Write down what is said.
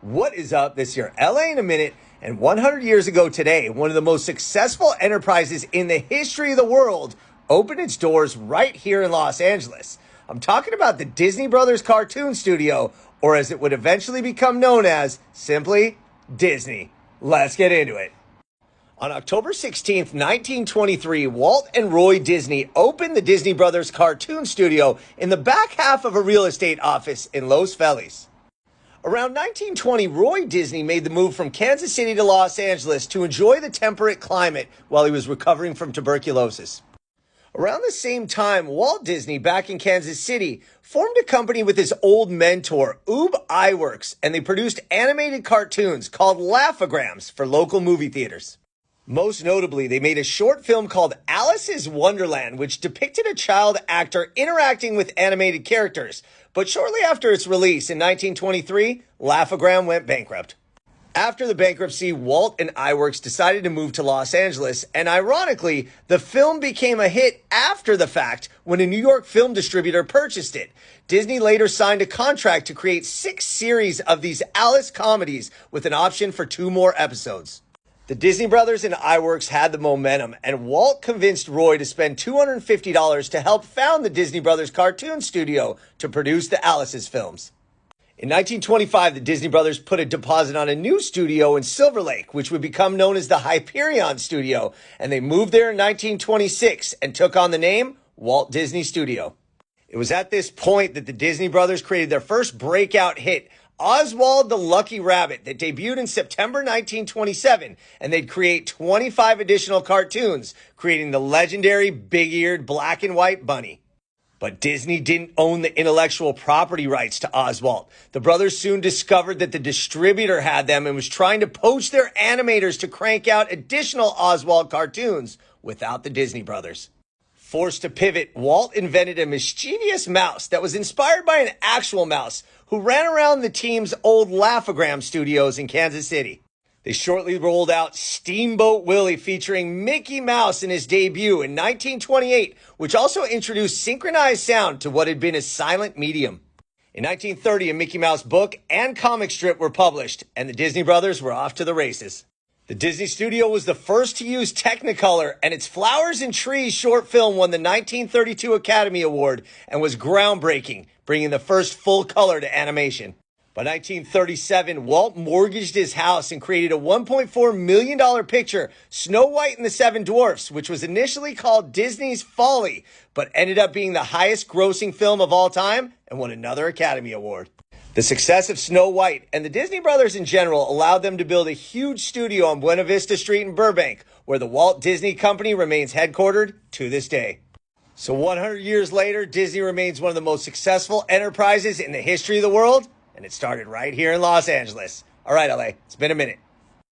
What is up? This is your LA in a minute. And 100 years ago today, one of the most successful enterprises in the history of the world opened its doors right here in Los Angeles. I'm talking about the Disney Brothers Cartoon Studio, or as it would eventually become known as, simply Disney. Let's get into it. On October 16th, 1923, Walt and Roy Disney opened the Disney Brothers Cartoon Studio in the back half of a real estate office in Los Feliz. Around 1920, Roy Disney made the move from Kansas City to Los Angeles to enjoy the temperate climate while he was recovering from tuberculosis. Around the same time, Walt Disney, back in Kansas City, formed a company with his old mentor, Ub Iwerks, and they produced animated cartoons called Laugh-O-Grams for local movie theaters. Most notably, they made a short film called Alice's Wonderland, which depicted a child actor interacting with animated characters. But shortly after its release in 1923, Laugh-O-Gram went bankrupt. After the bankruptcy, Walt and Iwerks decided to move to Los Angeles, and ironically, the film became a hit after the fact when a New York film distributor purchased it. Disney later signed a contract to create 6 series of these Alice comedies with an option for 2 more episodes. The Disney Brothers and Iwerks had the momentum, and Walt convinced Roy to spend $250 to help found the Disney Brothers Cartoon Studio to produce the Alice's films. In 1925, the Disney Brothers put a deposit on a new studio in Silver Lake, which would become known as the Hyperion Studio, and they moved there in 1926 and took on the name Walt Disney Studio. It was at this point that the Disney Brothers created their first breakout hit, Oswald the Lucky Rabbit, that debuted in September 1927, and they'd create 25 additional cartoons, creating the legendary big-eared black and white bunny. But Disney didn't own the intellectual property rights to Oswald. The brothers soon discovered that the distributor had them and was trying to poach their animators to crank out additional Oswald cartoons without the Disney Brothers. Forced to pivot, Walt invented a mischievous mouse that was inspired by an actual mouse who ran around the team's old Laugh-O-Gram studios in Kansas City. They shortly rolled out Steamboat Willie featuring Mickey Mouse in his debut in 1928, which also introduced synchronized sound to what had been a silent medium. In 1930, a Mickey Mouse book and comic strip were published, and the Disney Brothers were off to the races. The Disney Studio was the first to use Technicolor, and its Flowers and Trees short film won the 1932 Academy Award and was groundbreaking, bringing the first full color to animation. By 1937, Walt mortgaged his house and created a $1.4 million picture, Snow White and the Seven Dwarfs, which was initially called Disney's Folly, but ended up being the highest grossing film of all time and won another Academy Award. The success of Snow White and the Disney Brothers in general allowed them to build a huge studio on Buena Vista Street in Burbank, where the Walt Disney Company remains headquartered to this day. So 100 years later, Disney remains one of the most successful enterprises in the history of the world, and it started right here in Los Angeles. All right, LA, it's been a minute.